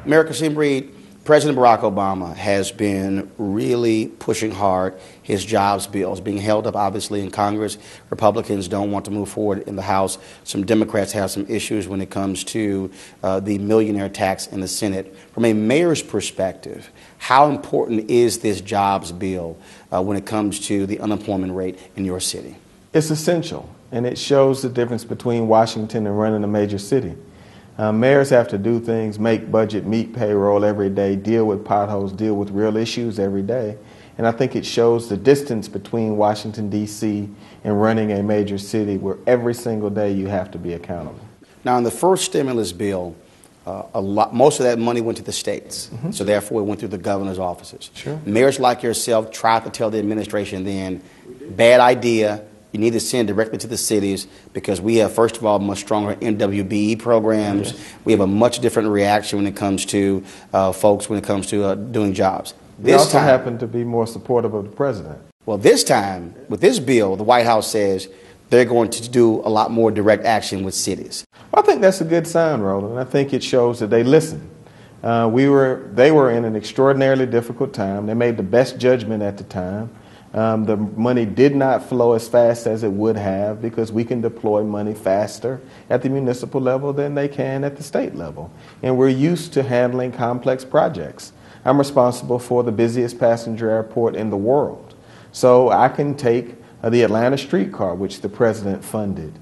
Mayor Kasim Reed, President Barack Obama has been really pushing hard his jobs bills, being held up obviously in Congress. Republicans don't want to move forward in the House. Some Democrats have some issues when it comes to the millionaire tax in the Senate. From a mayor's perspective, how important is this jobs bill when it comes to the unemployment rate in your city? It's essential, and it shows the difference between Washington and running a major city. Mayors have to do things, make budget, meet payroll every day, deal with potholes, deal with real issues every day. And I think it shows the distance between Washington, D.C. and running a major city where every single day you have to be accountable. Now, in the first stimulus bill, most of that money went to the states. So therefore, it went through the governor's offices. Sure. Mayors like yourself tried to tell the administration then, bad idea. You need to send directly to the cities because we have, first of all, much stronger MWBE programs. Yes. We have a much different reaction when it comes to folks, when it comes to doing jobs. We also happen to be more supportive of the president. Well, this time, with this bill, the White House says they're going to do a lot more direct action with cities. Well, I think that's a good sign, Roland. I think it shows that they listen. They were in an extraordinarily difficult time. They made the best judgment at the time. The money did not flow as fast as it would have because we can deploy money faster at the municipal level than they can at the state level. And we're used to handling complex projects. I'm responsible for the busiest passenger airport in the world. So I can take the Atlanta streetcar, which the president funded,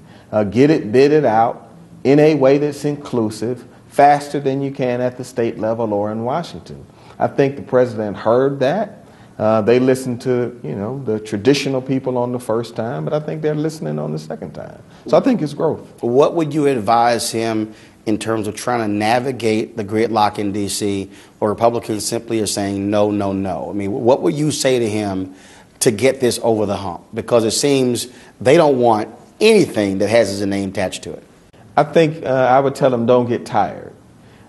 get it bidded out in a way that's inclusive, faster than you can at the state level or in Washington. I think the president heard that. They listened to, the traditional people on the first time, but I think they're listening on the second time. So I think it's growth. What would you advise him in terms of trying to navigate the gridlock in D.C. where Republicans simply are saying no, no, no? I mean, what would you say to him to get this over the hump? Because it seems they don't want anything that has his name attached to it. I think I would tell him don't get tired.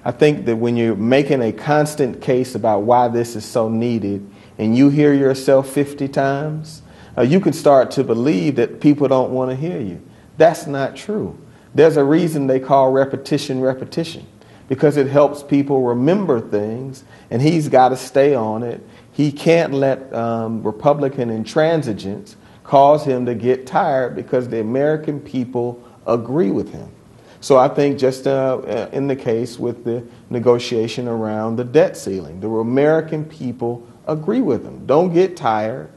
I think that when you're making a constant case about why this is so needed, and you hear yourself 50 times, you can start to believe that people don't want to hear you. That's not true. There's a reason they call repetition repetition, because it helps people remember things, and he's got to stay on it. He can't let Republican intransigence cause him to get tired because the American people agree with him. So I think just in the case with the negotiation around the debt ceiling, the American people agree with him. Don't get tired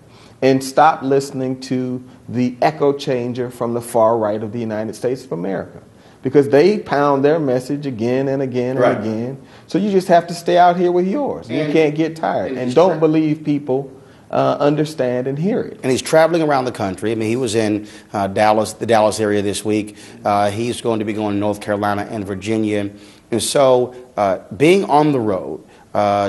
and stop listening to the echo changer from the far right of the United States of America, because they pound their message again and again and again. So you just have to stay out here with yours. You can't get tired. And don't believe people understand and hear it. And he's traveling around the country. I mean, he was in the Dallas area this week. He's going to be going to North Carolina and Virginia. And so being on the road,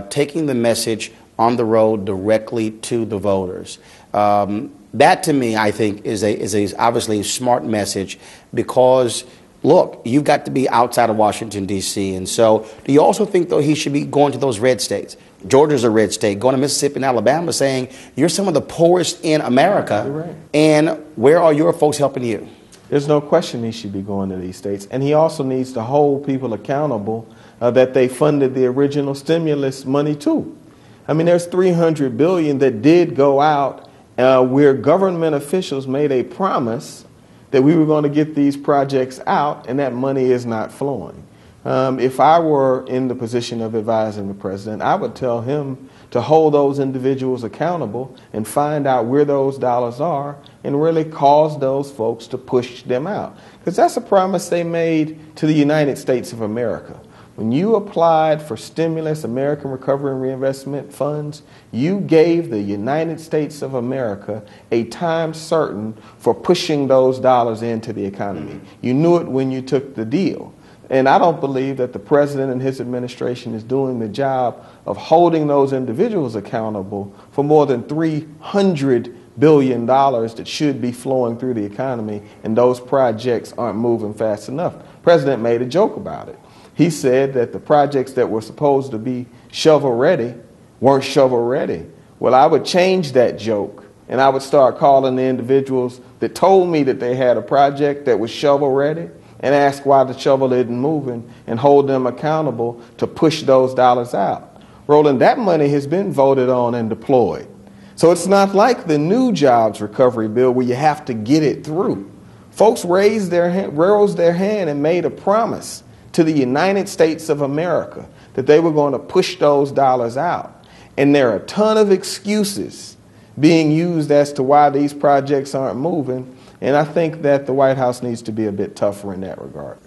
taking the message on the road directly to the voters. That to me, I think, is obviously a smart message because, look, you've got to be outside of Washington, D.C. And so do you also think, though, he should be going to those red states? Georgia's a red state, going to Mississippi and Alabama saying, you're some of the poorest in America, right. And where are your folks helping you? There's no question he should be going to these states. And he also needs to hold people accountable that they funded the original stimulus money too. I mean, there's $300 billion that did go out where government officials made a promise that we were going to get these projects out, and that money is not flowing. If I were in the position of advising the president, I would tell him to hold those individuals accountable and find out where those dollars are and really cause those folks to push them out. Because that's a promise they made to the United States of America. When you applied for stimulus, American Recovery and Reinvestment Funds, you gave the United States of America a time certain for pushing those dollars into the economy. You knew it when you took the deal. And I don't believe that the president and his administration is doing the job of holding those individuals accountable for more than $300 billion that should be flowing through the economy, and those projects aren't moving fast enough. The president made a joke about it. He said that the projects that were supposed to be shovel-ready weren't shovel-ready. Well, I would change that joke, and I would start calling the individuals that told me that they had a project that was shovel-ready and ask why the shovel isn't moving and hold them accountable to push those dollars out. Roland, that money has been voted on and deployed. So it's not like the new jobs recovery bill where you have to get it through. Folks rose their hand and made a promise to the United States of America that they were going to push those dollars out. And there are a ton of excuses being used as to why these projects aren't moving. And I think that the White House needs to be a bit tougher in that regard.